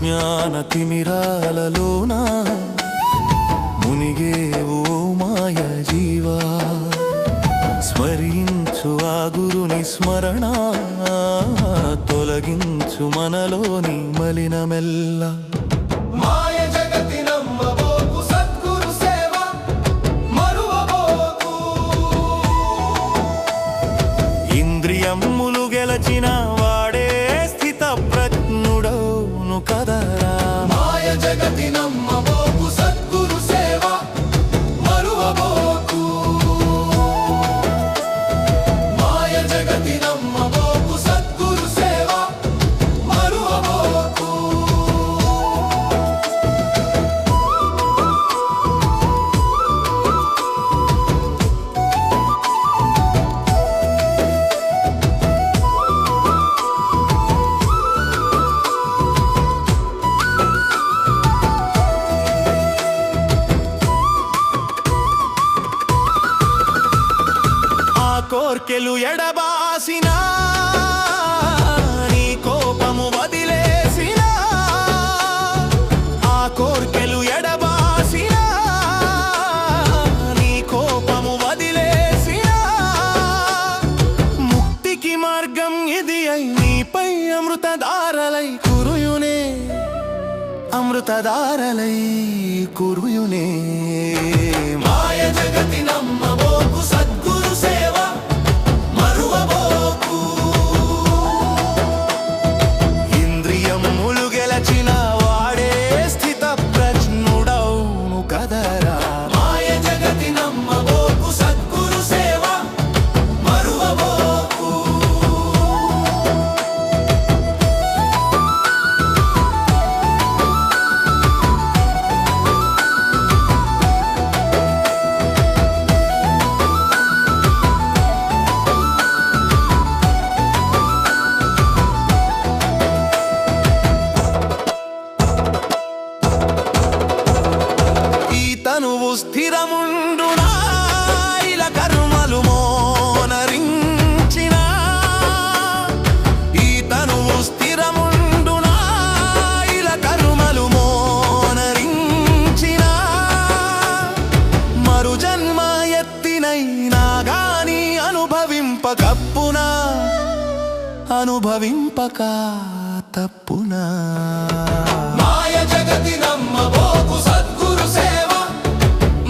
అజ్ఞాన తిమిరాలలోన మునిగేవో మాయ జీవా స్మరించు ఆ గురుని స్మరణ తొలగించు మనలోని మలినమెల్ల మాయ జగతి నమ్మబోకు సద్గురు సేవ మరువబోకు ఇంద్రియములు గెలచిన వాడే స్థిత ప్రజ్ఞుడవును కదరా మాయ జగతి నమ్మబోకు సద్గురు సేవ మరువబోకు మాయ జగతి నమ్మబోకు సద్గురు సేవ మరువబోకు కోర్కెలు ఎడబాసిన నీ కోపము వదిలేసిన ఆ కోర్కెలు ఎడబాసిన నీ కోపము వదిలేసిన ముక్తికి మార్గం ఇది అయి నీపై అమృతధారలై కురుయునే అమృతధారలై కురుయునే మాయ జగతి నమ్మబోకు సద్గురు సేవ మరువబోకు ఇంద్రియములు గెలచిన వాడే స్థిత ప్రజ్ఞుడవును కదరా మాయ జగతి నమ్మబోకు సద్గురు సేవ మరువబోకు తనువు స్థిరముండునా ఇలా కర్మలు మోనరించిన ఈ తనువు స్థిరముండునా ఇలా కర్మలు మోనరించిన మరు జన్మ ఎత్తినైనా గాని అనుభవింపకప్పునా అనుభవింపక తప్పునా మాయ జగతి నమ్మబోకు సద్గురు సేవ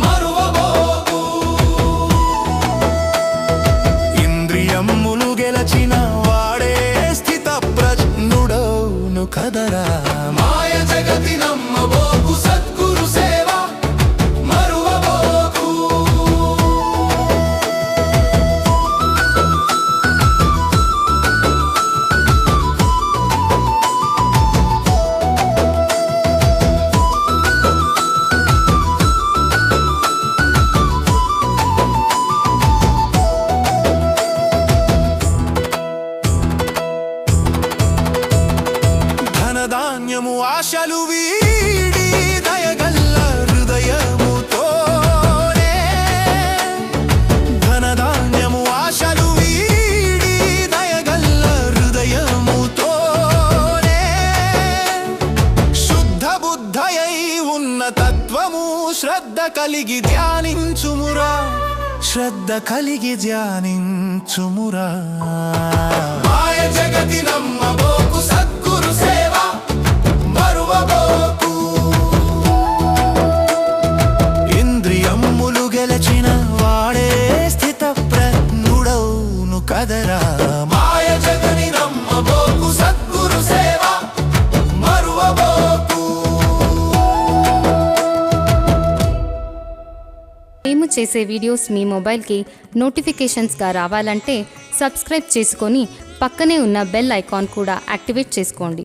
మరువబోకు ఇంద్రియములు గెలచిన వాడే స్థిత ప్రజ్ఞుడవును కదరా మాయ జగతి నమ్మబోకు సద్గురు సేవ మరువబోకు ధనధాన్యము ఆశలు వీడి దయగల్ల హృదయముతోనే ధనధాన్యము ఆశలు వీడి దయగల్ల హృదయముతోనే శుద్ధ బుద్ధయై ఉన్న తత్వము శ్రద్ధ కలిగి ధ్యానించుమురా శ్రద్ధ కలిగి ధ్యానించుమురా మాయ జగతి నమ్మబోకు సద్గురు సేవ మరువబోకు ఇంద్రియములు గెలచిన వాడే స్థిత ప్రజ్ఞుడవును కదరా మాయ జగతి నమ్మబోకు సద్గురు సేవ మరువబోకు మేము చేసే వీడియోస్ మీ మొబైల్కి నోటిఫికేషన్స్గా రావాలంటే సబ్స్క్రైబ్ చేసుకొని పక్కనే ఉన్న బెల్ ఐకాన్ కూడా యాక్టివేట్ చేసుకోండి.